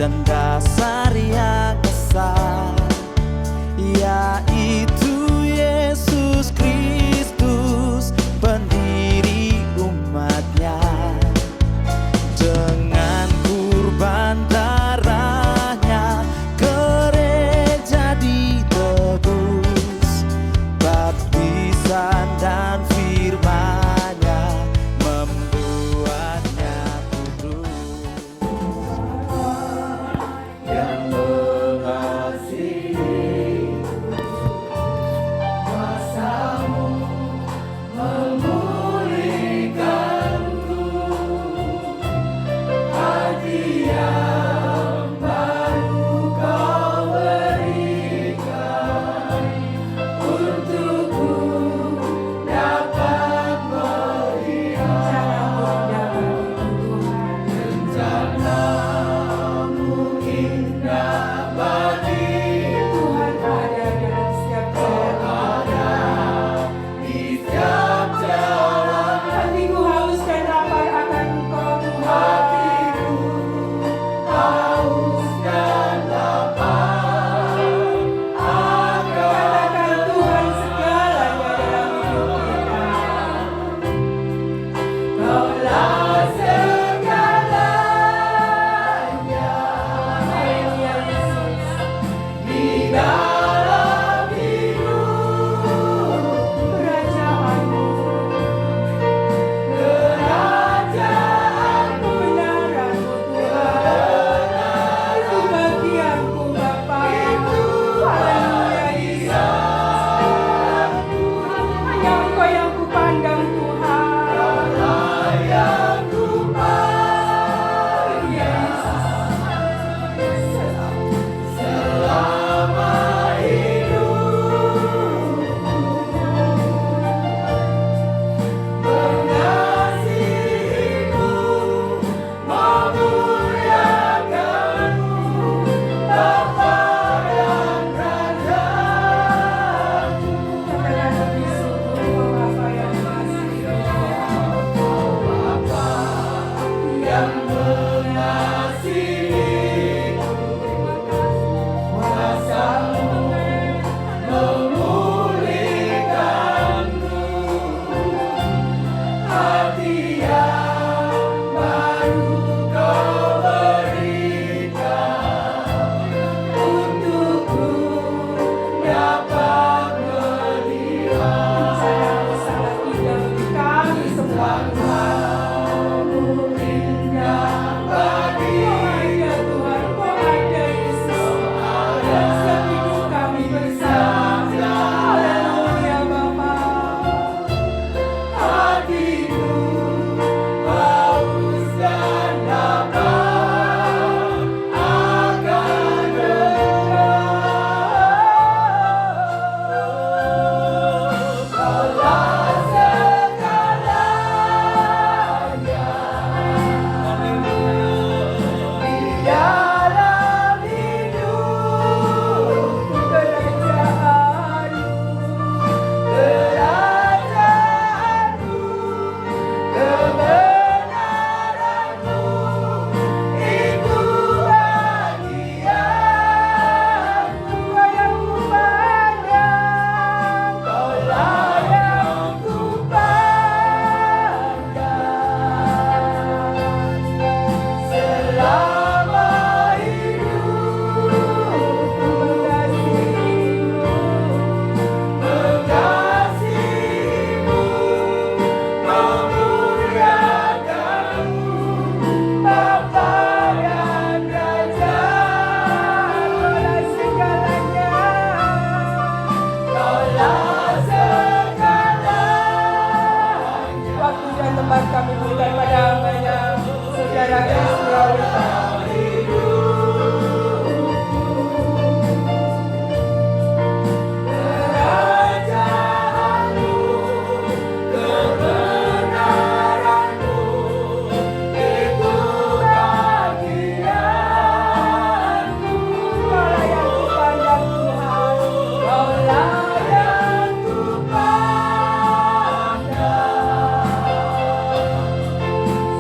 dan dasar yang esa, yaitu Yesus Kristus, pendiri umatnya. Dengan kurban darahnya gereja ditebus, baptisan dan firman-Nya membuatnya kudus. Yang mengasihi, kuasa-Mu memulihkanku, hadiah baru Kau berikan untukku dapat melihat rencana-Mu indah bagi Tuhan ada dalam setiap jalan. di setiap jalan. Hatiku haus dan lapar akan Engkau Tuhan. Hatiku haus dan lapar akan Katakan Tuhan segalanya dalam hidup kita. Kaulah segalanya Haleluya Yesus. di dalam hidup. Kerajaan-Mu, Kerajaan-Mu, kebenaran-Mu Tuhan. Itu bagianku Bapa. Haleluya Yesus. Hanya Engkau yang kupandang Tuhan. yang ku Haleluya Yesus. selama mengasihimu, memuliakanmu, Bapa dan Raja-Mu. Katakan lebih sungguh Engkau Bapa yang mengasihi. Bapa yang mengasihiku, kuasa-Mu memulihkanku, hadiah baru Kau berikan untukku dapat melihat Rencana-Mu sangat indah bagi kami semua Tuhan. bagi Kau ada Tuhan, Kau ada Yesus. Dalam setiap hidup kami bersama. Haleluya Bapa. hatiku haus dan lapar akan Engkau. Kaulah segalanya di dalam hidup. Kerajaan-Mu, kebenaran-Mu, itu bagianku. Engkau yang kupandang. Kaulah yang kupandang selama hidup. Mengasihimu, memuliakanmu, Bapa dan Raja-Mu. Kaulah segalanya. Waktu dan tempat kami berikan pada hamba-Nya, Saudara Kristiawita. Kerajaan-Mu, kebenaran-Mu, itu bagianku. Kaulah yang kupandang Tuhan. Kaulah yang kupandang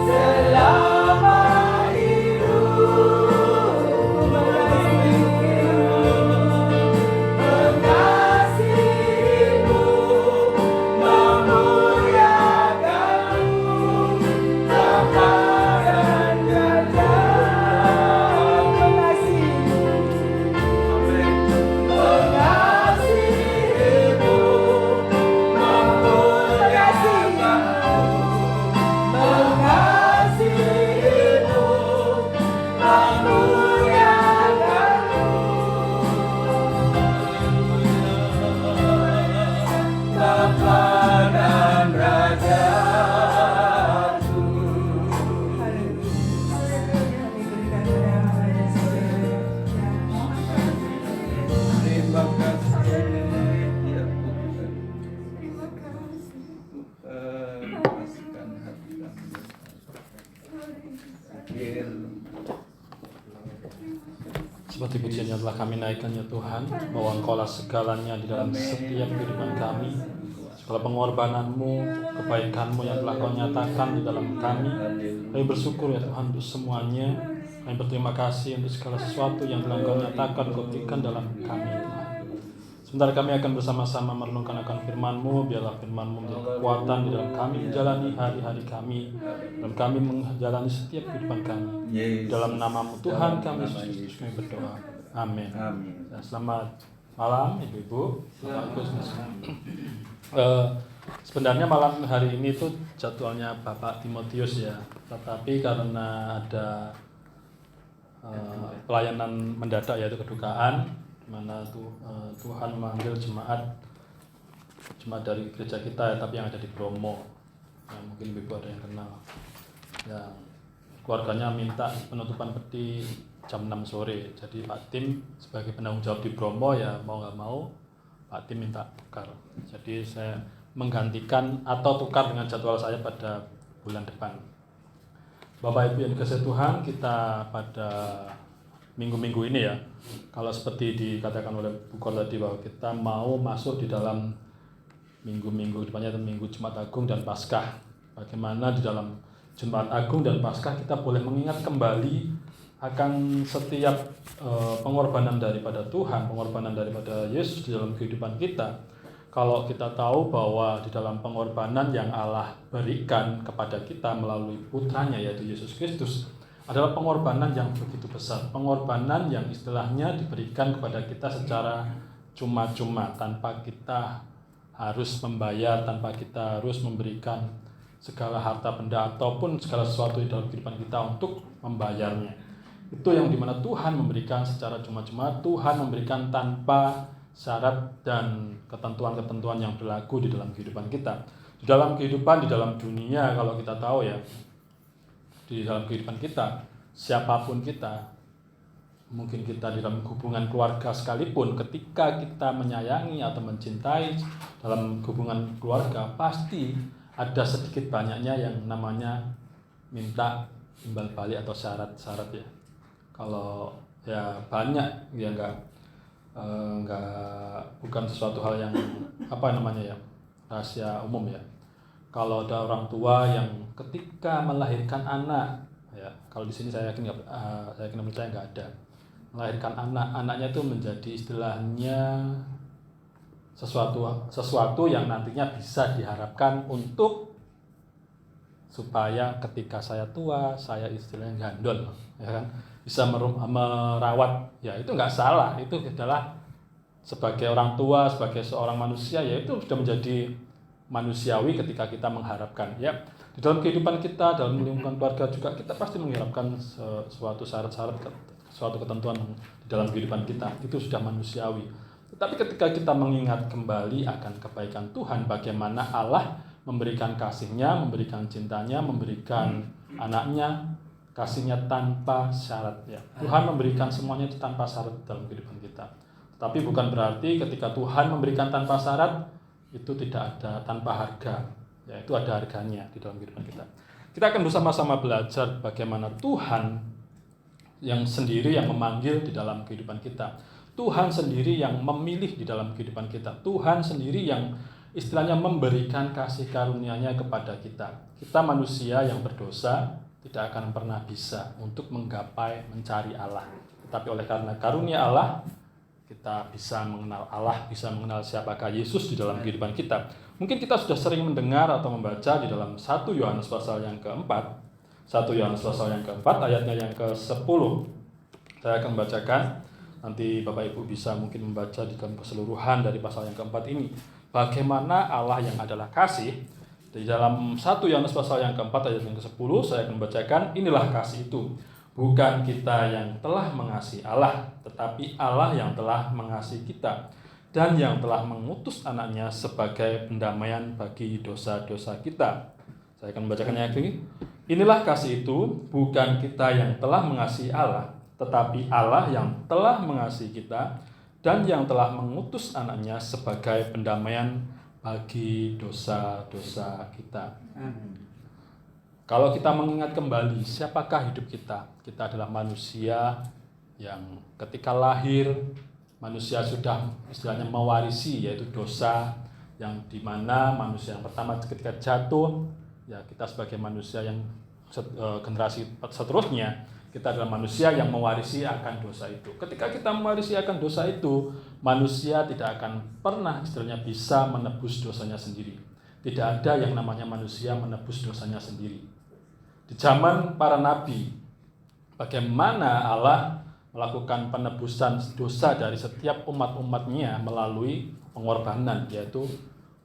selama Seperti pujian yang telah kami naikkan ya Tuhan, bahwa Engkau-lah segalanya di dalam setiap kehidupan kami. Segala pengorbanan-Mu, kebaikan-Mu yang telah Kau nyatakan di dalam kami. Kami bersyukur ya Tuhan untuk semuanya. Kami berterima kasih untuk segala sesuatu yang telah Kau nyatakan, Kau berikan dalam kami Tuhan. Sebentar kami akan bersama-sama merenungkan akan firman-Mu. Biarlah firman-Mu menjadi kekuatan di dalam kami menjalani hari-hari kami, dan kami menjalani setiap kehidupan kami. Dalam nama-Mu Tuhan kami Yesus Kristus kami berdoa. Amin. Ya, selamat malam Ibu-ibu, Bapak-Ibu semua. Sebenarnya malam hari ini tuh jadwalnya Bapak Timotius ya, tetapi karena ada pelayanan mendadak yaitu kedukaan, di mana Tuhan memanggil jemaat dari gereja kita ya, tapi yang ada di Bromo, ya, mungkin Ibu ada yang kenal, yang keluarganya minta penutupan peti jam 6 sore. Jadi Pak Tim sebagai penanggung jawab di Bromo ya mau nggak mau Pak Tim minta tukar. Jadi saya menggantikan atau tukar dengan jadwal saya pada bulan depan. Bapak Ibu yang dikasihi Tuhan, kita pada minggu-minggu ini ya, kalau seperti dikatakan oleh Bu Kor tadi bahwa kita mau masuk di dalam minggu-minggu depannya, minggu Jumat Agung dan Paskah. Bagaimana di dalam Jumat Agung dan Paskah kita boleh mengingat kembali akan setiap pengorbanan daripada Tuhan, pengorbanan daripada Yesus di dalam kehidupan kita. Kalau kita tahu bahwa di dalam pengorbanan yang Allah berikan kepada kita melalui putranya yaitu Yesus Kristus adalah pengorbanan yang begitu besar, pengorbanan yang istilahnya diberikan kepada kita secara cuma-cuma, tanpa kita harus membayar, tanpa kita harus memberikan segala harta benda ataupun segala sesuatu di dalam kehidupan kita untuk membayarnya. Itu yang dimana Tuhan memberikan secara cuma-cuma, Tuhan memberikan tanpa syarat dan ketentuan-ketentuan yang berlaku di dalam kehidupan kita. Di dalam kehidupan, di dalam dunia, kalau kita tahu ya, di dalam kehidupan kita, siapapun kita, mungkin kita di dalam hubungan keluarga sekalipun, ketika kita menyayangi atau mencintai dalam hubungan keluarga, pasti ada sedikit banyaknya yang namanya minta timbal balik atau syarat-syarat ya. Kalau ya banyak ya bukan sesuatu hal yang rahasia umum ya. Kalau ada orang tua yang ketika melahirkan anak ya, kalau di sini saya yakin percaya nggak ada, melahirkan anaknya itu menjadi istilahnya sesuatu yang nantinya bisa diharapkan untuk supaya ketika saya tua, saya istilahnya gandol, ya kan, bisa merawat, ya itu nggak salah, itu adalah sebagai orang tua, sebagai seorang manusia, ya itu sudah menjadi manusiawi ketika kita mengharapkan, ya di dalam kehidupan kita, dalam lingkungan keluarga juga kita pasti mengharapkan suatu syarat-syarat, suatu ketentuan di dalam kehidupan kita, itu sudah manusiawi. Tetapi ketika kita mengingat kembali akan kebaikan Tuhan, bagaimana Allah memberikan kasih-Nya, memberikan cintanya, memberikan anaknya, kasih-Nya tanpa syarat ya. Tuhan memberikan semuanya itu tanpa syarat dalam kehidupan kita. Tetapi bukan berarti ketika Tuhan memberikan tanpa syarat itu tidak ada tanpa harga. Ya, itu ada harganya di dalam kehidupan kita. Kita akan bersama-sama belajar bagaimana Tuhan yang sendiri yang memanggil di dalam kehidupan kita. Tuhan sendiri yang memilih di dalam kehidupan kita. Tuhan sendiri yang istilahnya memberikan kasih karunia-Nya kepada kita. Kita manusia yang berdosa tidak akan pernah bisa untuk menggapai, mencari Allah. Tetapi oleh karena karunia Allah, kita bisa mengenal Allah, bisa mengenal siapakah Yesus di dalam kehidupan kita. Mungkin kita sudah sering mendengar atau membaca di dalam 1 Yohanes pasal yang keempat. 1 Yohanes pasal yang keempat, ayatnya yang ke-10. Saya akan membacakan. Nanti Bapak Ibu bisa mungkin membaca di dalam keseluruhan dari pasal yang keempat ini. Bagaimana Allah yang adalah kasih. Di dalam 1 Yohanes pasal yang keempat ayat yang ke-10 saya akan membacakan, inilah kasih itu. Bukan kita yang telah mengasihi Allah, tetapi Allah yang telah mengasihi kita. Dan yang telah mengutus anaknya sebagai pendamaian bagi dosa-dosa kita. Saya akan membacakannya lagi. Inilah kasih itu, bukan kita yang telah mengasihi Allah, tetapi Allah yang telah mengasihi kita dan yang telah mengutus anaknya sebagai pendamaian bagi dosa-dosa kita. Kalau kita mengingat kembali siapakah hidup kita? Kita adalah manusia yang ketika lahir manusia sudah istilahnya mewarisi, yaitu dosa, yang dimana manusia yang pertama ketika jatuh, ya kita sebagai manusia yang generasi seterusnya, kita adalah manusia yang mewarisi akan dosa itu. Ketika kita mewarisi akan dosa itu, manusia tidak akan pernah istilahnya bisa menebus dosanya sendiri. Tidak ada yang namanya manusia menebus dosanya sendiri. Di zaman para nabi, bagaimana Allah melakukan penebusan dosa dari setiap umat-umatnya melalui pengorbanan, yaitu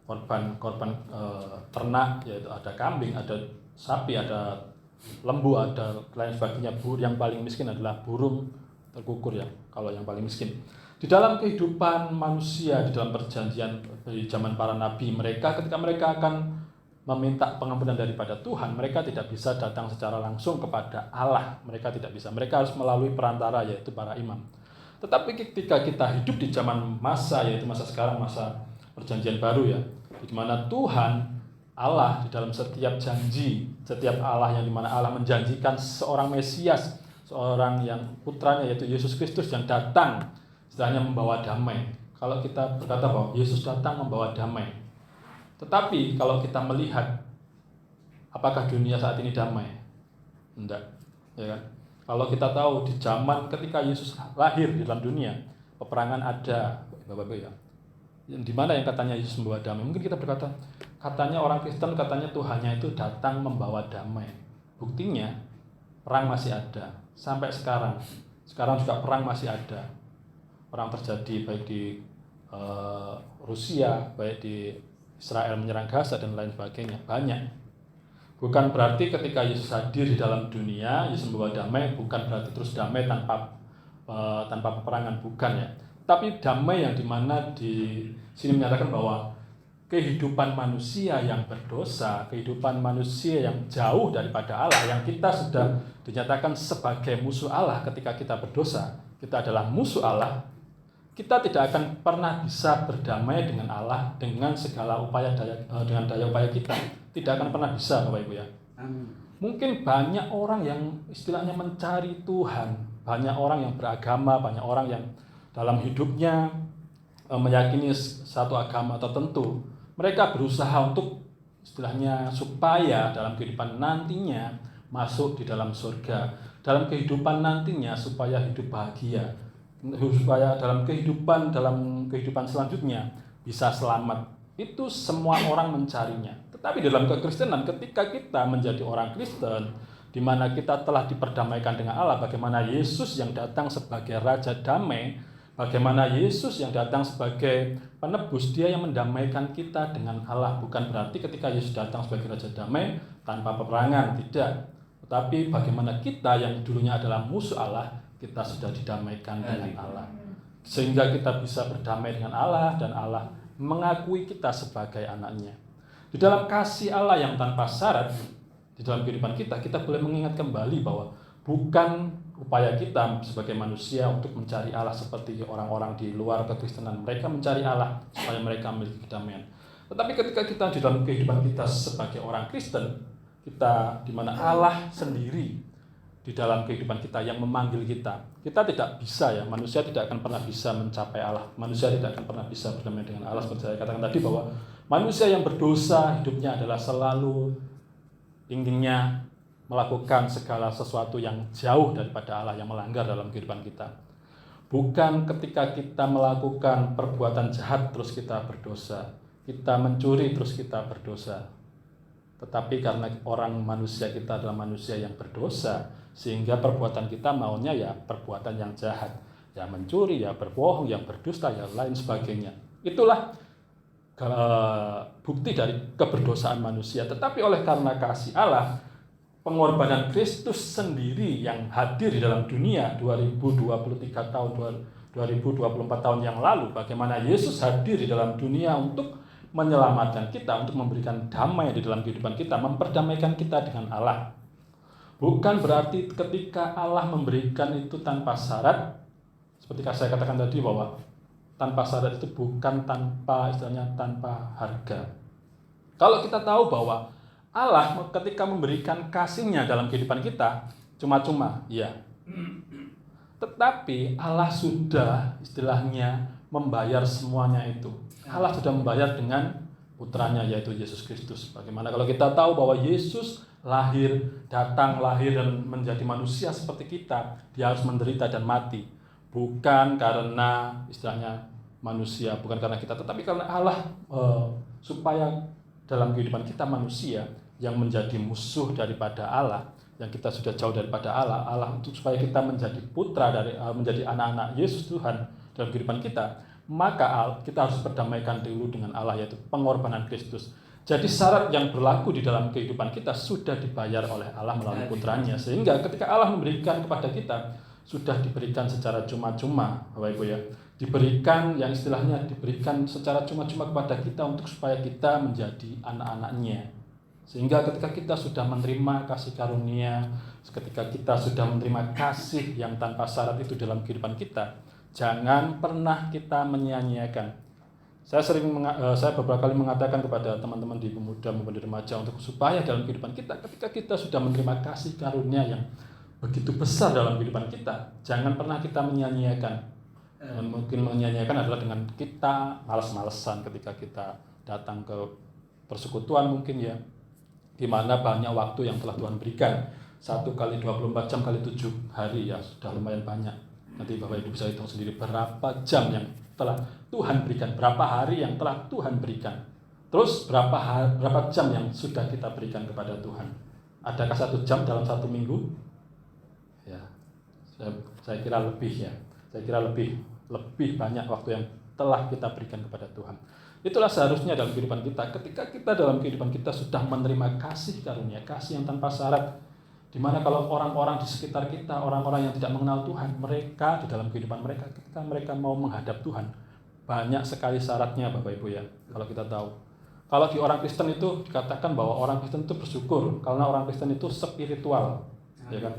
korban ternak, yaitu ada kambing, ada sapi, ada lembu, ada lain sebagainya. Yang paling miskin adalah burung terkukur ya, kalau yang paling miskin. Di dalam kehidupan manusia, di dalam perjanjian di zaman para nabi, ketika mereka akan meminta pengampunan daripada Tuhan, mereka tidak bisa datang secara langsung kepada Allah. Mereka tidak bisa. Mereka harus melalui perantara, yaitu para imam. Tetapi ketika kita hidup di zaman yaitu masa sekarang, masa perjanjian baru ya, di mana Tuhan Allah di dalam setiap janji, setiap Allah yang dimana Allah menjanjikan seorang Mesias, seorang yang putranya yaitu Yesus Kristus yang datang istilahnya membawa damai. Kalau kita berkata bahwa Yesus datang membawa damai, tetapi kalau kita melihat apakah dunia saat ini damai? Tidak, ya kan? Kalau kita tahu di zaman ketika Yesus lahir di dalam dunia, peperangan ada, Bapak-Ibu ya. Di mana yang katanya Yesus membawa damai? Mungkin kita berkata, katanya orang Kristen, katanya Tuhannya itu datang membawa damai. Buktinya, perang masih ada. Sampai sekarang juga perang masih ada. Perang terjadi baik di Rusia, baik di Israel menyerang Gaza, dan lain sebagainya. Banyak. Bukan berarti ketika Yesus hadir di dalam dunia, Yesus membawa damai, bukan berarti terus damai tanpa peperangan, bukan ya. Tapi damai yang dimana di sini menyatakan bahwa kehidupan manusia yang berdosa, kehidupan manusia yang jauh daripada Allah, yang kita sudah dinyatakan sebagai musuh Allah ketika kita berdosa, kita adalah musuh Allah, kita tidak akan pernah bisa berdamai dengan Allah dengan segala dengan daya upaya kita. Tidak akan pernah bisa, Bapak Ibu ya. Mungkin banyak orang yang istilahnya mencari Tuhan, banyak orang yang beragama, banyak orang yang dalam hidupnya meyakini satu agama tertentu. Mereka berusaha untuk istilahnya supaya dalam kehidupan nantinya masuk di dalam surga, dalam kehidupan nantinya supaya hidup bahagia, supaya dalam kehidupan selanjutnya bisa selamat. Itu semua orang mencarinya. Tetapi dalam kekristenan, ketika kita menjadi orang Kristen, di mana kita telah diperdamaikan dengan Allah, bagaimana Yesus yang datang sebagai Raja Damai, bagaimana Yesus yang datang sebagai penebus, Dia yang mendamaikan kita dengan Allah. Bukan berarti ketika Yesus datang sebagai Raja Damai tanpa peperangan, tidak. Tetapi bagaimana kita yang dulunya adalah musuh Allah, kita sudah didamaikan dengan Allah. Sehingga kita bisa berdamai dengan Allah, dan Allah mengakui kita sebagai anaknya. Di dalam kasih Allah yang tanpa syarat, di dalam kehidupan kita boleh mengingat kembali bahwa bukan upaya kita sebagai manusia untuk mencari Allah seperti orang-orang di luar kekristenan. Mereka mencari Allah supaya mereka memiliki kedamaian. Tetapi ketika kita di dalam kehidupan kita sebagai orang Kristen, kita di mana Allah sendiri di dalam kehidupan kita yang memanggil kita tidak bisa ya, manusia tidak akan pernah bisa mencapai Allah. Manusia tidak akan pernah bisa berdamai dengan Allah. Seperti saya katakan tadi bahwa manusia yang berdosa hidupnya adalah selalu inginnya melakukan segala sesuatu yang jauh daripada Allah, yang melanggar dalam kehidupan kita. Bukan ketika kita melakukan perbuatan jahat terus kita berdosa, kita mencuri terus kita berdosa. Tetapi karena manusia kita adalah manusia yang berdosa, sehingga perbuatan kita maunya ya perbuatan yang jahat, ya mencuri, ya berbohong, yang berdusta, ya lain sebagainya. Itulah bukti dari keberdosaan manusia. Tetapi oleh karena kasih Allah, pengorbanan Kristus sendiri yang hadir di dalam dunia 2023 tahun, 2024 tahun yang lalu, bagaimana Yesus hadir di dalam dunia untuk menyelamatkan kita, untuk memberikan damai di dalam kehidupan kita, memperdamaikan kita dengan Allah. Bukan berarti ketika Allah memberikan itu tanpa syarat, seperti saya katakan tadi bahwa tanpa syarat itu bukan tanpa harga. Kalau kita tahu bahwa Allah ketika memberikan kasih-Nya dalam kehidupan kita cuma-cuma, ya. Tetapi Allah sudah istilahnya membayar semuanya itu. Allah sudah membayar dengan putranya yaitu Yesus Kristus. Bagaimana kalau kita tahu bahwa Yesus datang lahir dan menjadi manusia seperti kita, dia harus menderita dan mati. Bukan karena istilahnya manusia, bukan karena kita, tetapi karena Allah, supaya dalam kehidupan kita manusia yang menjadi musuh daripada Allah, yang kita sudah jauh daripada Allah untuk supaya kita menjadi putra menjadi anak-anak Yesus Tuhan dalam kehidupan kita, maka kita harus berdamaikan dulu dengan Allah, yaitu pengorbanan Kristus. Jadi syarat yang berlaku di dalam kehidupan kita sudah dibayar oleh Allah melalui putranya, sehingga ketika Allah memberikan kepada kita, sudah diberikan secara cuma-cuma, Bapak Ibu ya. Diberikan yang istilahnya diberikan secara cuma-cuma kepada kita untuk supaya kita menjadi anak-anaknya. Sehingga ketika kita sudah menerima kasih karunia, ketika kita sudah menerima kasih yang tanpa syarat itu dalam kehidupan kita, jangan pernah kita menyia-nyiakan. Saya beberapa kali mengatakan kepada teman-teman di pemuda maupun di remaja untuk supaya dalam kehidupan kita, ketika kita sudah menerima kasih karunia yang begitu besar dalam kehidupan kita, jangan pernah kita menyia-nyiakan. Mungkin menyia-nyiakan adalah dengan kita malas-malesan ketika kita datang ke persekutuan mungkin ya, di mana banyak waktu yang telah Tuhan berikan. 1 kali 24 jam kali 7 hari ya sudah lumayan banyak. Nanti Bapak Ibu bisa hitung sendiri berapa jam yang telah Tuhan berikan, berapa hari yang telah Tuhan berikan. Terus berapa jam yang sudah kita berikan kepada Tuhan. Adakah 1 jam dalam 1 minggu? Ya, saya kira lebih ya. Saya kira lebih banyak waktu yang telah kita berikan kepada Tuhan. Itulah seharusnya dalam kehidupan kita. Ketika kita dalam kehidupan kita sudah menerima kasih karunia, kasih yang tanpa syarat, di mana kalau orang-orang di sekitar kita, orang-orang yang tidak mengenal Tuhan, mereka di dalam kehidupan mereka, ketika mereka mau menghadap Tuhan, banyak sekali syaratnya Bapak Ibu ya. Kalau kita tahu, kalau di orang Kristen itu dikatakan bahwa orang Kristen itu bersyukur karena orang Kristen itu spiritual, ya kan?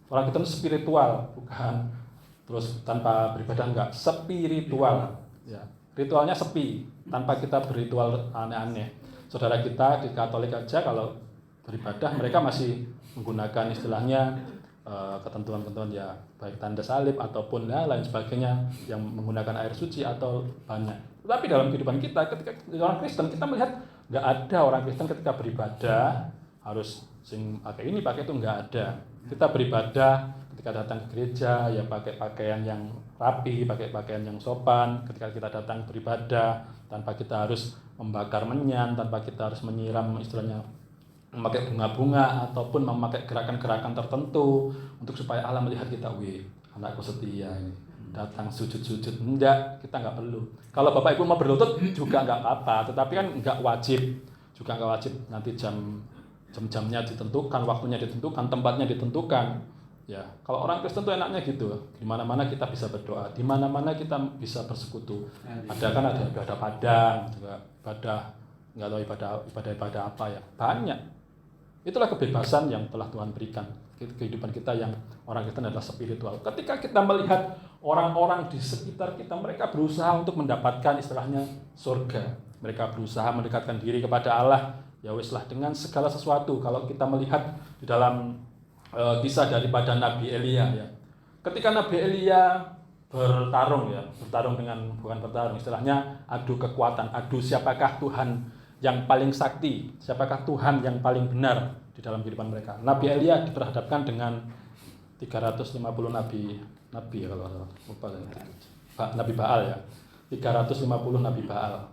Orang Kristen itu spiritual, bukan terus tanpa beribadah, enggak, spiritual, ya. Ritualnya sepi, tanpa kita berritual aneh-aneh. Saudara kita di Katolik aja kalau beribadah mereka masih menggunakan istilahnya ketentuan-ketentuan ya, baik tanda salib ataupun lain sebagainya yang menggunakan air suci atau banyak. Tetapi dalam kehidupan kita, ketika orang Kristen, kita melihat nggak ada orang Kristen ketika beribadah harus pakai ini pakai itu, nggak ada. Kita beribadah ketika datang ke gereja ya pakai pakaian yang rapi, pakai pakaian yang sopan. Ketika kita datang beribadah tanpa kita harus membakar menyan, tanpa kita harus menyiram istilahnya memakai bunga-bunga ataupun memakai gerakan-gerakan tertentu untuk supaya Allah melihat kita, wih, anakku setia ini, datang sujud-sujud. Enggak, kita enggak perlu. Kalau Bapak Ibu mau berlutut juga enggak apa-apa, tetapi kan enggak wajib. Juga enggak wajib, nanti jam-jamnya ditentukan, waktunya ditentukan, tempatnya ditentukan. Ya, kalau orang Kristen tuh enaknya gitu. Di mana-mana kita bisa berdoa, di mana-mana kita bisa bersekutu. Ada kan ada ibadah padang, juga ibadah enggak tahu ibadah apa ya. Banyak. Itulah kebebasan yang telah Tuhan berikan. Kehidupan kita yang orang Kristen adalah spiritual. Ketika kita melihat orang-orang di sekitar kita, mereka berusaha untuk mendapatkan istilahnya surga. Mereka berusaha mendekatkan diri kepada Allah. Ya weslah dengan segala sesuatu. Kalau kita melihat di dalam kisah daripada Nabi Elia ya. Ketika Nabi Elia bertarung dengan, bukan bertarung, istilahnya adu kekuatan, adu siapakah Tuhan yang paling sakti, siapakah Tuhan yang paling benar di dalam kehidupan mereka. Nabi Elia diperhadapkan dengan 350 nabi ya kalau lupa Nabi Baal ya. 350 Nabi Baal.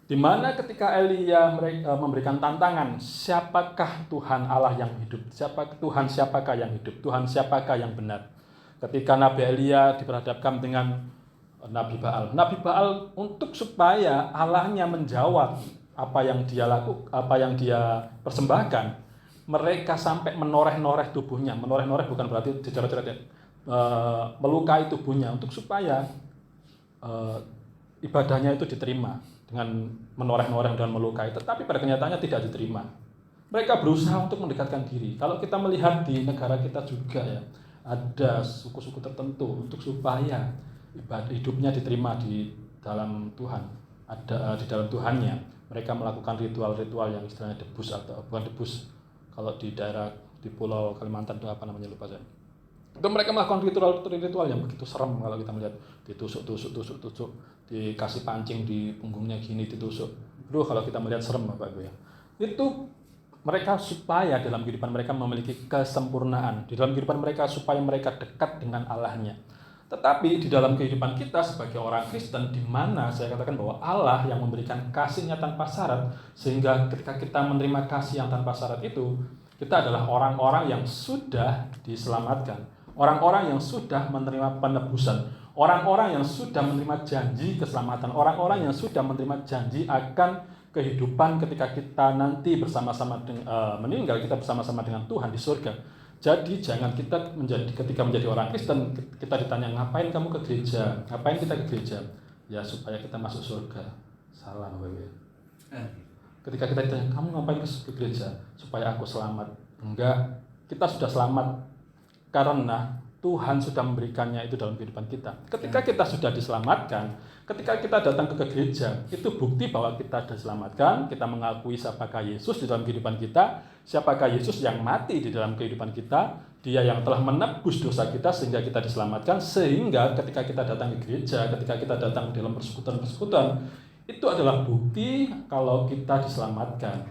Di mana ketika Elia memberikan tantangan, siapakah Tuhan Allah yang hidup? Siapakah yang hidup? Tuhan siapakah yang benar? Ketika Nabi Elia diperhadapkan dengan Nabi Baal. Nabi Baal untuk supaya Allahnya menjawab apa yang dia persembahkan, mereka sampai menoreh-noreh tubuhnya. Menoreh-noreh bukan berarti dicoret-coret, melukai tubuhnya untuk supaya ibadahnya itu diterima dengan menoreh-noreh dan melukai. Tetapi pada kenyataannya tidak diterima. Mereka berusaha untuk mendekatkan diri. Kalau kita melihat di negara kita juga ya, ada suku-suku tertentu untuk supaya hidupnya diterima di dalam Tuhan, ada di dalam Tuhannya. Mereka melakukan ritual-ritual yang istilahnya debus atau bukan debus. Kalau di daerah di Pulau Kalimantan itu apa namanya lupa saya. Itu mereka melakukan ritual yang begitu serem kalau kita melihat, ditusuk, dikasih pancing di punggungnya gini, ditusuk. Aduh, kalau kita melihat serem Bapak Ibu ya. Itu mereka supaya dalam kehidupan mereka memiliki kesempurnaan, di dalam kehidupan mereka supaya mereka dekat dengan Allahnya. Tetapi di dalam kehidupan kita sebagai orang Kristen, di mana saya katakan bahwa Allah yang memberikan kasih-Nya tanpa syarat, sehingga ketika kita menerima kasih yang tanpa syarat itu, kita adalah orang-orang yang sudah diselamatkan, orang-orang yang sudah menerima penebusan, orang-orang yang sudah menerima janji keselamatan, orang-orang yang sudah menerima janji akan kehidupan ketika kita nanti bersama-sama meninggal, kita bersama-sama dengan Tuhan di surga. Jadi jangan kita ketika menjadi orang Kristen, kita ditanya ngapain kamu ke gereja, ngapain kita ke gereja? Ya supaya kita masuk surga. Salah Bapak Ibu. Ketika kita ditanya kamu ngapain ke gereja? Supaya aku selamat. Enggak, kita sudah selamat karena Tuhan sudah memberikannya itu dalam kehidupan kita. Ketika kita sudah diselamatkan, ketika kita datang ke gereja, itu bukti bahwa kita sudah diselamatkan, kita mengakui siapakah Yesus di dalam kehidupan kita, siapakah Yesus yang mati di dalam kehidupan kita, Dia yang telah menebus dosa kita sehingga kita diselamatkan, sehingga ketika kita datang ke gereja, ketika kita datang dalam persekutuan-persekutuan, itu adalah bukti kalau kita diselamatkan.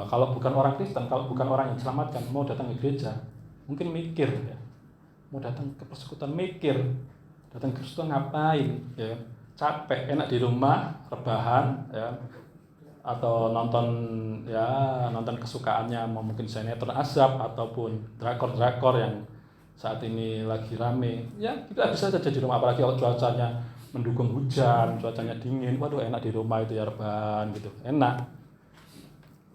Kalau bukan orang Kristen, kalau bukan orang yang diselamatkan, mau datang ke gereja, mungkin mikir ya. Mau datang ke persekutuan mikir, datang ke persekutuan ngapain ya, capek, enak di rumah rebahan ya, atau nonton kesukaannya, mungkin sinetron azab ataupun drakor yang saat ini lagi rame ya, kita bisa saja di rumah, apalagi kalau cuacanya mendukung hujan, cuacanya dingin, waduh enak di rumah itu ya, rebahan gitu, enak.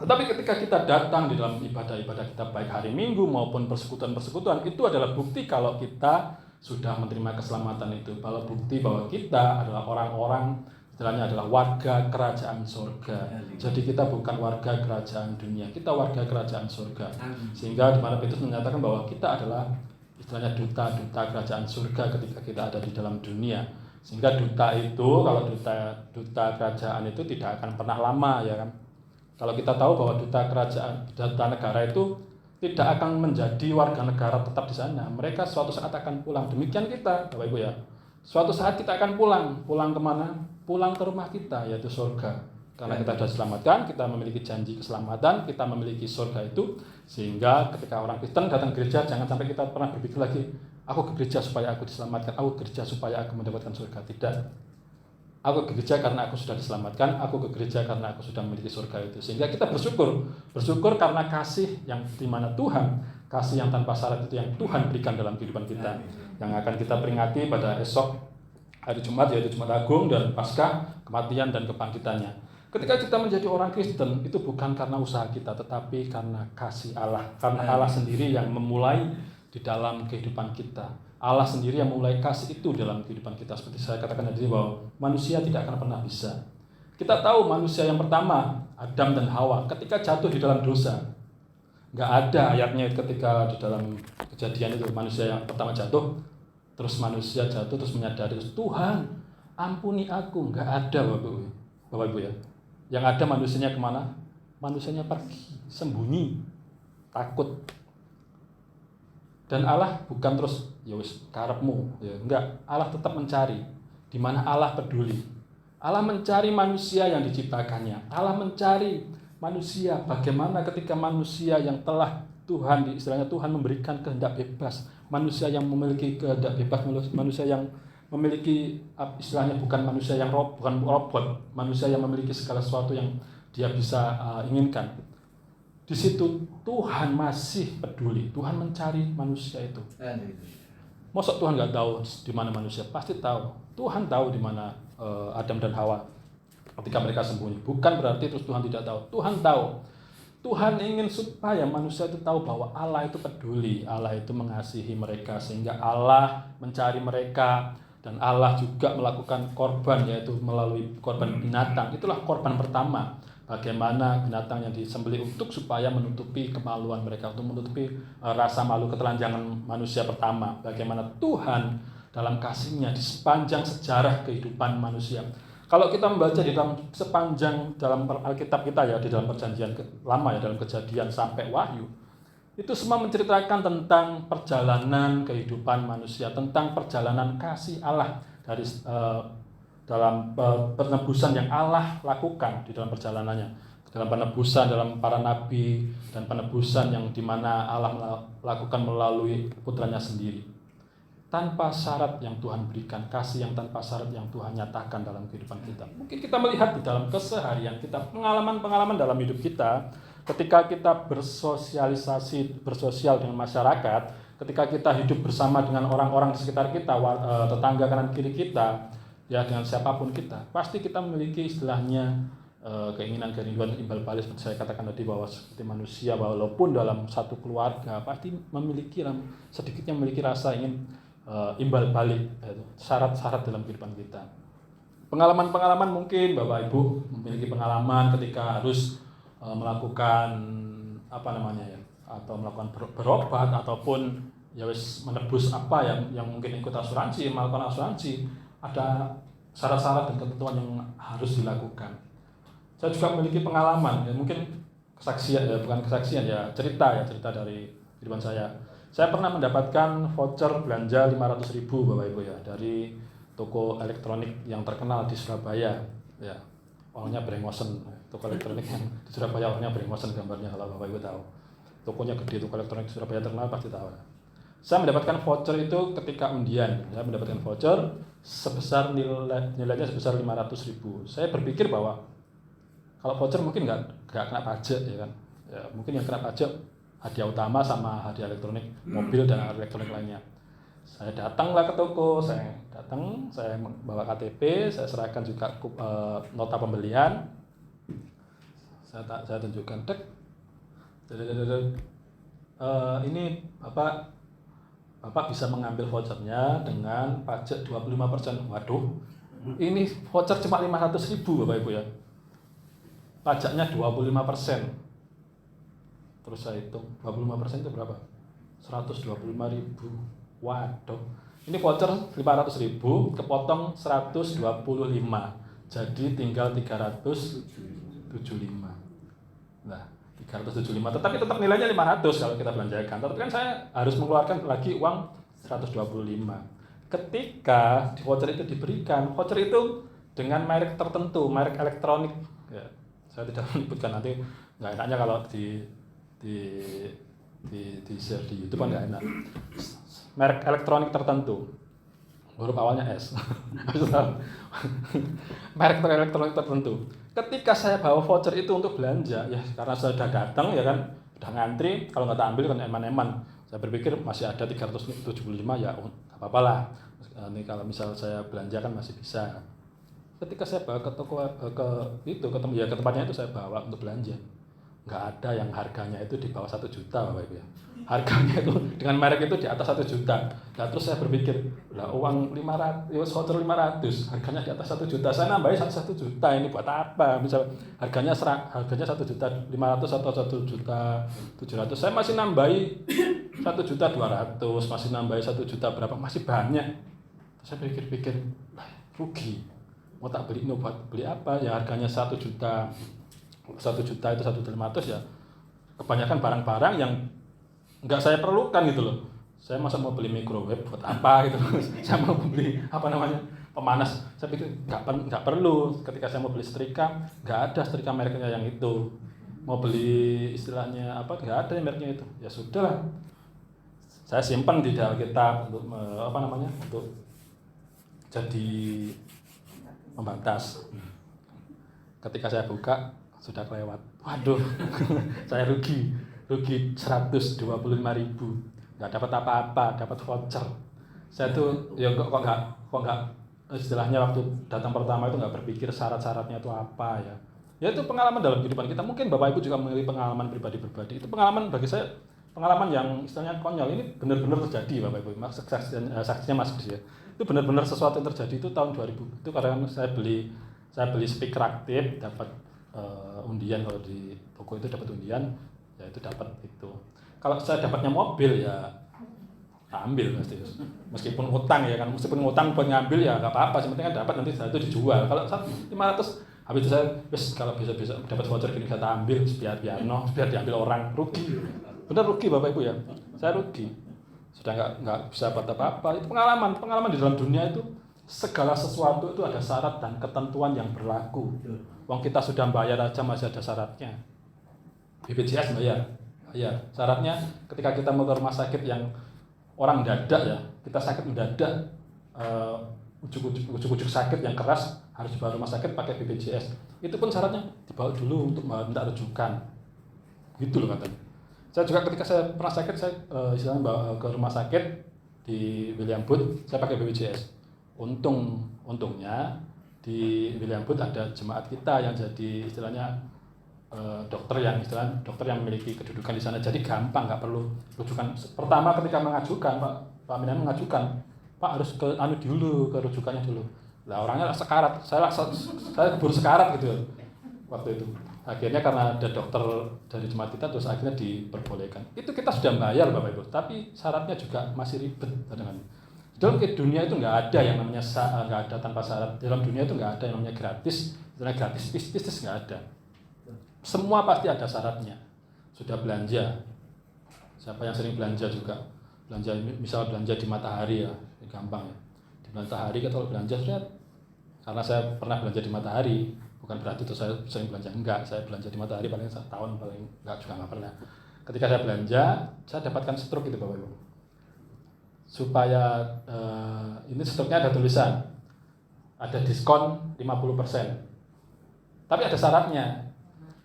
Tetapi ketika kita datang di dalam ibadah-ibadah kita, baik hari Minggu maupun persekutuan-persekutuan, itu adalah bukti kalau kita sudah menerima keselamatan itu. Kalau bukti bahwa kita adalah orang-orang, istilahnya adalah warga kerajaan surga. Jadi kita bukan warga kerajaan dunia, kita warga kerajaan surga. Sehingga di mana Petrus menyatakan bahwa kita adalah istilahnya duta-duta kerajaan surga ketika kita ada di dalam dunia. Sehingga duta itu, kalau duta kerajaan itu tidak akan pernah lama ya kan. Kalau kita tahu bahwa duta kerajaan, duta negara itu tidak akan menjadi warga negara tetap di sana. Mereka suatu saat akan pulang. Demikian kita, Bapak Ibu ya. Suatu saat kita akan pulang. Pulang kemana? Pulang ke rumah kita, yaitu surga. Karena kita sudah diselamatkan, kita memiliki janji keselamatan, kita memiliki surga itu. Sehingga ketika orang Kristen datang ke gereja, jangan sampai kita pernah berpikir lagi, aku ke gereja supaya aku diselamatkan, aku ke gereja supaya aku mendapatkan surga. Tidak. Aku ke gereja karena aku sudah diselamatkan, aku ke gereja karena aku sudah memiliki surga itu. Sehingga kita bersyukur karena kasih yang di mana Tuhan, kasih yang tanpa syarat itu yang Tuhan berikan dalam kehidupan kita. Yang akan kita peringati pada esok hari Jumat, yaitu Jumat Agung dan Paskah, kematian dan kebangkitannya. Ketika kita menjadi orang Kristen, itu bukan karena usaha kita, tetapi karena kasih Allah. Karena Allah sendiri yang memulai di dalam kehidupan kita. Allah sendiri yang memulai kasih itu dalam kehidupan kita. Seperti saya katakan tadi bahwa manusia tidak akan pernah bisa. Kita tahu manusia yang pertama, Adam dan Hawa, ketika jatuh di dalam dosa. Nggak ada ayatnya ketika di dalam Kejadian itu manusia yang pertama jatuh, terus manusia jatuh, terus menyadari, terus Tuhan ampuni aku. Nggak ada Bapak Ibu ya. Yang ada manusianya kemana? Manusianya pergi, sembunyi, takut. Dan Allah bukan terus ya wis karepmu ya, enggak. Allah tetap mencari di mana Allah peduli. Allah mencari manusia yang diciptakannya. Allah mencari manusia, bagaimana ketika manusia yang telah istilahnya Tuhan memberikan kehendak bebas, manusia yang memiliki kehendak bebas, manusia yang memiliki istilahnya bukan manusia yang bukan robot, manusia yang memiliki segala sesuatu yang dia bisa inginkan. Di situ Tuhan masih peduli, Tuhan mencari manusia itu. Masa Tuhan nggak tahu di mana manusia? Pasti tahu. Tuhan tahu di mana Adam dan Hawa ketika mereka sembunyi. Bukan berarti terus Tuhan tidak tahu. Tuhan tahu. Tuhan ingin supaya manusia itu tahu bahwa Allah itu peduli, Allah itu mengasihi mereka, sehingga Allah mencari mereka. Dan Allah juga melakukan korban, yaitu melalui korban binatang. Itulah korban pertama. Bagaimana binatang yang disembelih supaya menutupi kemaluan mereka, untuk menutupi rasa malu ketelanjangan manusia pertama. Bagaimana Tuhan dalam kasih-Nya di sepanjang sejarah kehidupan manusia. Kalau kita membaca di dalam sepanjang dalam Alkitab kita ya, di dalam Perjanjian Lama ya, dalam Kejadian sampai Wahyu, Itu semua menceritakan tentang perjalanan kehidupan manusia, tentang perjalanan kasih Allah dari dalam penebusan yang Allah lakukan di dalam perjalanannya, dalam penebusan dalam para nabi dan penebusan yang dimana Allah lakukan melalui putranya sendiri. Tanpa syarat yang Tuhan berikan, kasih yang tanpa syarat yang Tuhan nyatakan dalam kehidupan kita. Mungkin kita melihat di dalam keseharian kita, pengalaman-pengalaman dalam hidup kita, ketika kita bersosial dengan masyarakat, ketika kita hidup bersama dengan orang-orang di sekitar kita, tetangga kanan kiri kita, ya dengan siapapun kita, pasti kita memiliki istilahnya keinginan-kerinduan imbal balik seperti saya katakan tadi, bahwa seperti manusia walaupun dalam satu keluarga pasti memiliki sedikitnya memiliki rasa ingin imbal balik, syarat-syarat dalam kehidupan kita. Pengalaman-pengalaman mungkin Bapak Ibu memiliki pengalaman ketika harus melakukan atau melakukan berobat ataupun ya wis menebus yang mungkin ikut asuransi, melakukan asuransi, ada syarat-syarat dan ketentuan yang harus dilakukan. Saya juga memiliki pengalaman, ya mungkin kesaksian, ya bukan kesaksian, ya cerita dari kehidupan saya. Saya pernah mendapatkan voucher belanja 500.000 Bapak Ibu ya dari toko elektronik yang terkenal di Surabaya. Ya, orangnya brengosen, toko elektronik yang di Surabaya orangnya brengosen gambarnya kalau Bapak Ibu tahu. Tokonya gede, toko elektronik Surabaya terkenal pasti tahu. Saya mendapatkan voucher itu ketika undian. Saya mendapatkan voucher sebesar nilainya sebesar 500.000. Saya berpikir bahwa kalau voucher mungkin nggak kena pajak ya kan. Ya, mungkin yang kena pajak hadiah utama sama hadiah elektronik, mobil dan elektronik lainnya. Saya datanglah ke toko, saya bawa KTP, saya serahkan juga nota pembelian. Saya tunjukkan, ini Bapak bisa mengambil vouchernya dengan pajak 25%. Waduh, ini voucher cuma 500.000 Bapak Ibu ya. Pajaknya 25%. Terus saya hitung, 25% itu berapa? 125.000. Waduh, ini voucher 500.000 kepotong 125. Jadi tinggal 375. Nah, 375, tetapi tetap nilainya 500 kalau kita belanjakan. Tapi kan saya harus mengeluarkan lagi uang 125. Ketika voucher itu diberikan, voucher itu dengan merek tertentu, merek elektronik. Ya, saya tidak menyebutkan, nanti nggak enaknya kalau di share di YouTube kan nggak enak. Merek elektronik tertentu, huruf awalnya S. Merek elektronik tertentu. Ketika saya bawa voucher itu untuk belanja, ya karena saya sudah datang ya kan, sudah ngantri, kalau nggak tak ambil kan eman-eman. Saya berpikir masih ada 375 ya, nggak apa-apa lah. Ini kalau misal saya belanja kan masih bisa. Ketika saya bawa ke toko ke tempatnya itu saya bawa untuk belanja, nggak ada yang harganya itu di bawah 1 juta Bapak Ibu ya. Harganya itu dengan merek itu di atas 1 juta. Nah, terus saya berpikir, lah uang 500, voucher 500, harganya di atas 1 juta. Saya nambahin 1 juta, ini buat apa? Misal harganya 1 juta 500 atau 1 juta 700. Saya masih nambahi 1 juta 200, masih nambahi 1 juta berapa? Masih banyak. Terus saya pikir-pikir, rugi. Mau tak beli ini buat beli apa? Ya harganya 1 juta. 1 juta itu 1.500 ya. Kebanyakan barang-barang yang nggak saya perlukan gitu loh. Saya masa mau beli microwave buat apa gitu. Saya mau beli pemanas. Saya pikir nggak perlu. Ketika saya mau beli setrika, nggak ada setrika mereknya yang itu. Mau beli istilahnya nggak ada yang mereknya itu. Ya sudah lah. Saya simpan di dalam kitab untuk untuk jadi pembatas. Ketika saya buka sudah kelewat. Waduh, saya rugi 125.000. Nggak dapat apa-apa, dapat voucher. Saya tuh ya kok nggak istilahnya waktu datang pertama itu nggak berpikir syarat-syaratnya itu apa ya. Ya itu pengalaman dalam kehidupan kita. Mungkin Bapak Ibu juga memiliki pengalaman pribadi-pribadi. Itu pengalaman bagi saya, pengalaman yang istilahnya konyol. Ini benar-benar terjadi Bapak Ibu. Saksinya Mas Gus ya. Itu benar-benar sesuatu yang terjadi itu tahun 2000. Itu karena saya beli speaker aktif, dapat undian. Kalau di toko itu dapat undian, ya itu dapat itu. Kalau saya dapatnya mobil ya ambil pasti. Meskipun utang ya kan, meskipun utang buat ngambil ya nggak apa-apa. Yang penting kan dapat, nanti saya itu dijual. Kalau 500 habis itu saya kalau bisa dapat voucher gini saya ambil biar diambil orang, rugi Benar rugi Bapak Ibu ya. Saya rugi. Sudah nggak bisa buat apa-apa. Itu pengalaman di dalam dunia itu segala sesuatu itu ada syarat dan ketentuan yang berlaku. Uang kita sudah bayar aja masih ada syaratnya. BPJS bayar. Syaratnya ketika kita mau ke rumah sakit yang orang mendadak ya, kita sakit mendadak, ujuk-ujuk sakit yang keras harus dibawa rumah sakit pakai BPJS. Itu pun syaratnya dibawa dulu untuk minta rujukan. Gitu loh katanya. Saya juga ketika saya pernah sakit, saya istilahnya bawa ke rumah sakit di William Booth, saya pakai BPJS. Untungnya di William Booth ada jemaat kita yang jadi istilahnya dokter yang memiliki kedudukan di sana, jadi gampang, nggak perlu rujukan. Pertama ketika mengajukan, Pak Minan mengajukan, Pak harus ke dulu, ke rujukannya dulu. Lah orangnya sekarat, saya keburu sekarat gitu waktu itu. Akhirnya karena ada dokter dari jemaat kita, terus akhirnya diperbolehkan. Itu kita sudah bayar Bapak Ibu, tapi syaratnya juga masih ribet kadang-kadang. Dalam dunia itu nggak ada yang namanya nggak ada tanpa syarat. Dalam dunia itu nggak ada yang namanya gratis, bisnis nggak ada. Semua pasti ada syaratnya. Sudah belanja, siapa yang sering belanja juga, misal belanja di Matahari ya, gampang ya. Di Matahari kalau belanja sudah, karena saya pernah belanja di Matahari, bukan berarti itu saya sering belanja, enggak. Saya belanja di Matahari paling setahun, paling enggak pernah. Ketika saya belanja, saya dapatkan stroke itu Bapak Ibu. Supaya ini struknya ada tulisan, ada diskon 50%. Tapi ada syaratnya.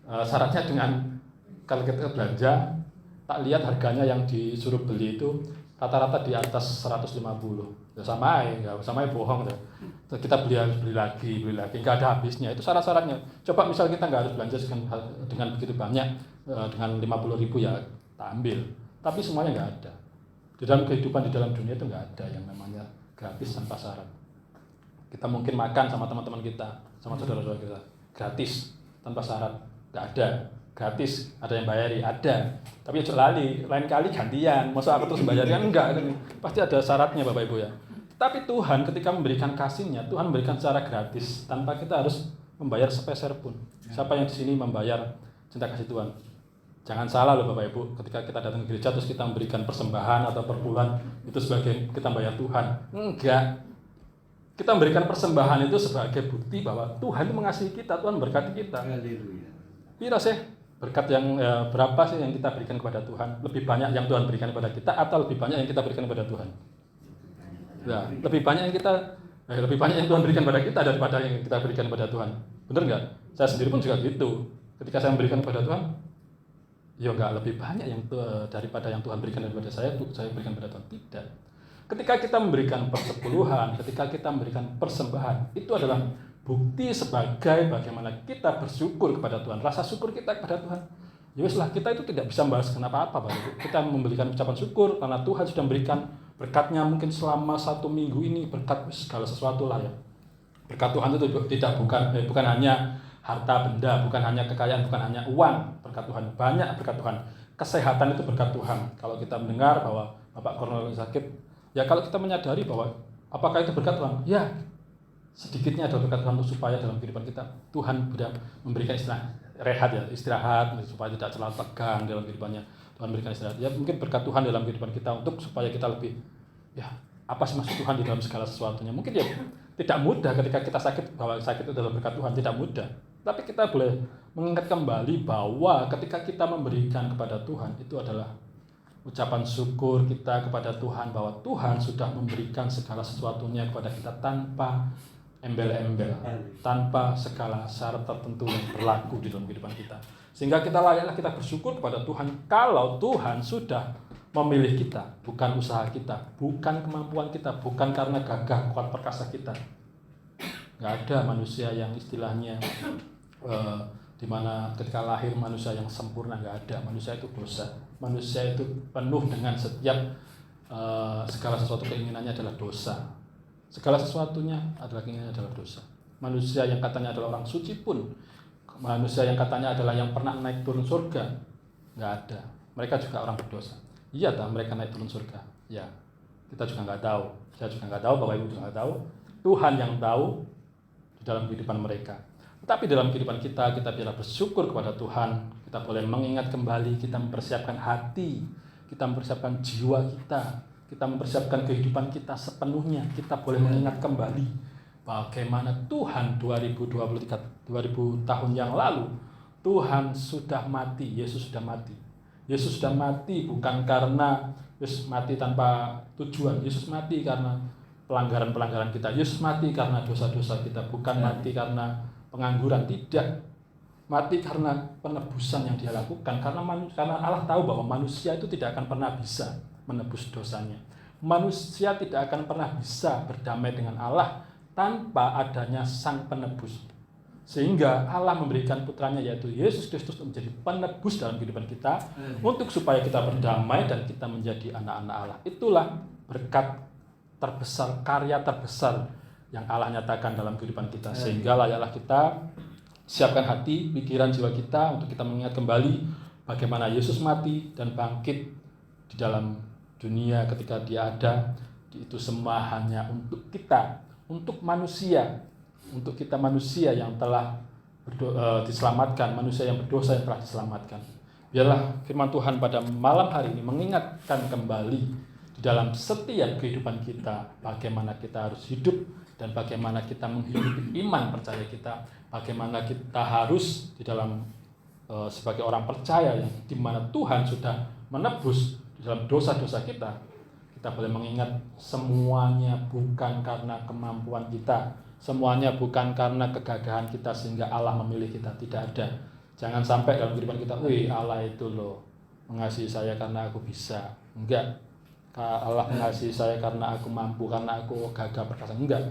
Syaratnya dengan kalau kita belanja, tak lihat harganya yang disuruh beli itu rata-rata di atas 150. Ya sama ya bohong ya. Kita beli lagi, nggak ada habisnya. Itu syarat-syaratnya. Coba misal kita nggak harus belanja dengan begitu banyak, dengan 50.000 ya tak ambil. Tapi semuanya nggak ada. Di dalam kehidupan, di dalam dunia itu nggak ada yang namanya gratis tanpa syarat. Kita mungkin makan sama teman-teman kita, sama saudara-saudara kita, gratis tanpa syarat. Nggak ada, gratis, ada yang bayari, ada. Tapi lain kali gantian, masa aku terus bayarkan? Enggak, pasti ada syaratnya Bapak Ibu ya. Tapi Tuhan ketika memberikan kasih-Nya, Tuhan memberikan secara gratis, tanpa kita harus membayar sepeser pun. Siapa yang di sini membayar cinta kasih Tuhan? Jangan salah loh Bapak Ibu, ketika kita datang ke gereja terus kita memberikan persembahan atau perpuluhan, itu sebagai kita bayar Tuhan. Enggak. Kita memberikan persembahan itu sebagai bukti bahwa Tuhan mengasihi kita, Tuhan berkati kita. Haleluya. Pira sih berkat yang berapa sih yang kita berikan kepada Tuhan? Lebih banyak yang Tuhan berikan kepada kita atau lebih banyak yang kita berikan kepada Tuhan? Nah, lebih banyak yang Tuhan berikan kepada kita daripada yang kita berikan kepada Tuhan. Benar nggak? Saya sendiri pun juga gitu. Ketika saya memberikan kepada Tuhan, ya nggak lebih banyak yang daripada yang Tuhan berikan kepada saya berikan kepada Tuhan. Tidak. Ketika kita memberikan persepuluhan, ketika kita memberikan persembahan, itu adalah bukti sebagai bagaimana kita bersyukur kepada Tuhan, rasa syukur kita kepada Tuhan. Ya weslah, kita itu tidak bisa membahas kenapa apa Bapak Ibu. Kita memberikan ucapan syukur karena Tuhan sudah memberikan berkat-Nya mungkin selama 1 minggu ini, berkat segala sesuatu lah ya. Berkat Tuhan itu bukan hanya harta benda, bukan hanya kekayaan, bukan hanya uang. Berkat Tuhan banyak, berkat Tuhan. Kesehatan itu berkat Tuhan. Kalau kita mendengar bahwa Bapak Kornel sakit, ya kalau kita menyadari bahwa apakah itu berkat Tuhan? Ya, sedikitnya adalah berkat Tuhan supaya dalam kehidupan kita Tuhan sudah memberikan istirahat supaya tidak terlalu tegang dalam kehidupannya. Tuhan berikan istirahat. Ya mungkin berkat Tuhan dalam kehidupan kita untuk supaya kita lebih apa sih maksud Tuhan di dalam segala sesuatunya. Mungkin ya tidak mudah ketika kita sakit, bahwa sakit itu adalah berkat Tuhan, tidak mudah. Tapi kita boleh mengingat kembali bahwa ketika kita memberikan kepada Tuhan itu adalah ucapan syukur kita kepada Tuhan bahwa Tuhan sudah memberikan segala sesuatunya kepada kita tanpa embel-embel, tanpa segala syarat tertentu yang berlaku di dalam kehidupan kita. Sehingga layaklah kita bersyukur kepada Tuhan kalau Tuhan sudah memilih kita, bukan usaha kita, bukan kemampuan kita, bukan karena gagah kuat perkasa kita. Nggak ada manusia yang istilahnya di mana ketika lahir manusia yang sempurna, nggak ada. Manusia itu dosa. Manusia itu penuh dengan setiap segala sesuatu keinginannya adalah dosa. Segala sesuatunya adalah keinginan adalah dosa. Manusia yang katanya adalah orang suci pun, manusia yang katanya adalah yang pernah naik turun surga, nggak ada. Mereka juga orang berdosa. Iya, mereka naik turun surga. Ya, kita juga nggak tahu. Saya juga nggak tahu, Bapak Ibu juga nggak tahu. Tuhan yang tahu di dalam kehidupan mereka. Tetapi dalam kehidupan kita biarlah bersyukur kepada Tuhan Kita boleh mengingat kembali, kita mempersiapkan hati, kita mempersiapkan jiwa kita mempersiapkan kehidupan kita sepenuhnya. Kita boleh mengingat kembali bagaimana Tuhan 2000 tahun yang lalu, Tuhan sudah mati, Yesus sudah mati. Yesus sudah mati bukan karena Yesus mati tanpa tujuan. Yesus mati karena pelanggaran-pelanggaran kita. Yesus mati karena dosa-dosa kita, bukan mati karena pengangguran, tidak. Mati karena penebusan yang Dia lakukan. Karena Allah tahu bahwa manusia itu tidak akan pernah bisa menebus dosanya. Manusia tidak akan pernah bisa berdamai dengan Allah tanpa adanya Sang Penebus. Sehingga Allah memberikan putranya yaitu Yesus Kristus untuk menjadi penebus dalam kehidupan kita, untuk supaya kita berdamai dan kita menjadi anak-anak Allah. Itulah berkat terbesar, karya terbesar yang Allah nyatakan dalam kehidupan kita. Sehingga layaklah kita siapkan hati, pikiran, jiwa kita untuk kita mengingat kembali bagaimana Yesus mati dan bangkit di dalam dunia ketika Dia ada. Itu semua hanya untuk kita, untuk manusia, untuk kita manusia yang telah diselamatkan, manusia yang berdosa yang telah diselamatkan. Biarlah firman Tuhan pada malam hari ini mengingatkan kembali di dalam setiap kehidupan kita bagaimana kita harus hidup dan bagaimana kita menghidupi iman percaya kita, bagaimana kita harus di dalam sebagai orang percaya yang di mana Tuhan sudah menebus di dalam dosa-dosa kita. Kita boleh mengingat semuanya bukan karena kemampuan kita, semuanya bukan karena kegagahan kita sehingga Allah memilih kita. Tidak ada. Jangan sampai dalam kehidupan kita, Allah itu loh mengasihi saya karena aku bisa. Enggak. Allah mengasihi saya karena aku mampu, karena aku gagah perkasa. Enggak.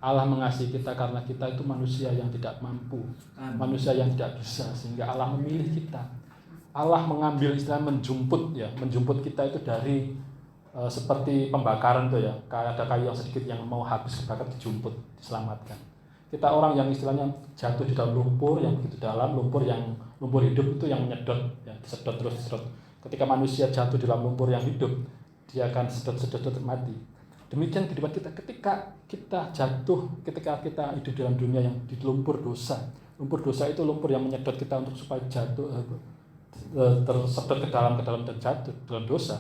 Allah mengasihi kita karena kita itu manusia yang tidak mampu, manusia yang tidak bisa, sehingga Allah memilih kita. Allah mengambil istilah menjemput kita itu dari seperti pembakaran tuh ya, ada kayu yang sedikit yang mau habis kebakar dijemput, diselamatkan. Kita orang yang istilahnya jatuh di dalam lumpur yang begitu dalam, lumpur hidup itu yang menyedot, ya, disedot terus disedot. Ketika manusia jatuh di dalam lumpur yang hidup, dia akan sedot mati. Demikian kehidupan kita ketika kita jatuh, ketika kita hidup dalam dunia yang di lumpur dosa. Lumpur dosa itu lumpur yang menyedot kita untuk supaya jatuh, tersedot ke dalam dan jatuh dalam dosa.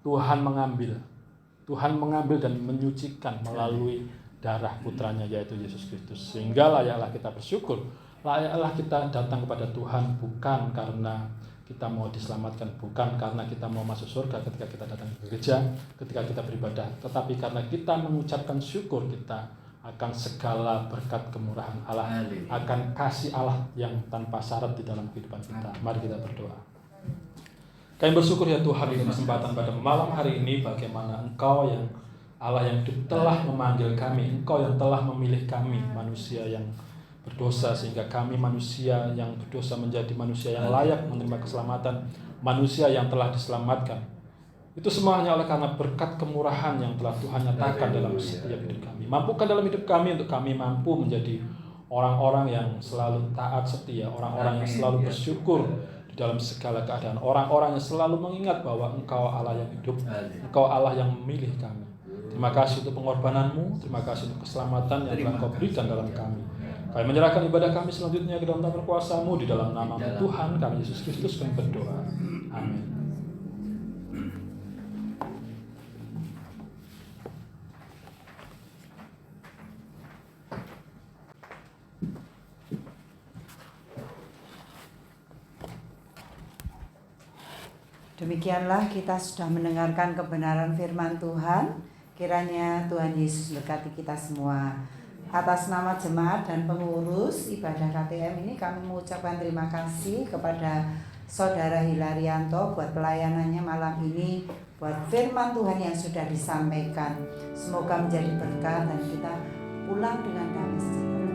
Tuhan mengambil dan menyucikan melalui darah putranya yaitu Yesus Kristus. Sehingga layaklah kita bersyukur, layaklah kita datang kepada Tuhan bukan karena kita mau diselamatkan, bukan karena kita mau masuk surga ketika kita datang ke gereja, ketika kita beribadah, tetapi karena kita mengucapkan syukur kita akan segala berkat kemurahan Allah, akan kasih Allah yang tanpa syarat di dalam kehidupan kita. Mari kita berdoa. Kami bersyukur ya Tuhan di kesempatan pada malam hari ini bagaimana Engkau yang Allah yang hidup telah memanggil kami, Engkau yang telah memilih kami manusia yang berdosa sehingga kami manusia yang berdosa menjadi manusia yang layak menerima keselamatan, manusia yang telah diselamatkan. Itu semua hanya oleh karena berkat kemurahan yang telah Tuhan nyatakan dalam setiap hidup kami. Mampukan dalam hidup kami untuk kami mampu menjadi orang-orang yang selalu taat setia, orang-orang yang selalu bersyukur dalam segala keadaan, orang-orang yang selalu mengingat bahwa Engkau Allah yang hidup, Engkau Allah yang memilih kami. Terima kasih untuk pengorbananmu, terima kasih untuk keselamatan yang telah Engkau berikan dalam kami. Kami menyerahkan ibadah kami selanjutnya ke dalam tangan kuasa-Mu, di dalam nama-Mu Tuhan kami Yesus Kristus kami berdoa. Amin. Demikianlah kita sudah mendengarkan kebenaran firman Tuhan. Kiranya Tuhan Yesus berkati kita semua. Atas nama jemaat dan pengurus ibadah KTM ini kami mengucapkan terima kasih kepada Saudara Hilarianto buat pelayanannya malam ini, buat firman Tuhan yang sudah disampaikan. Semoga menjadi berkat dan kita pulang dengan damai sejahtera.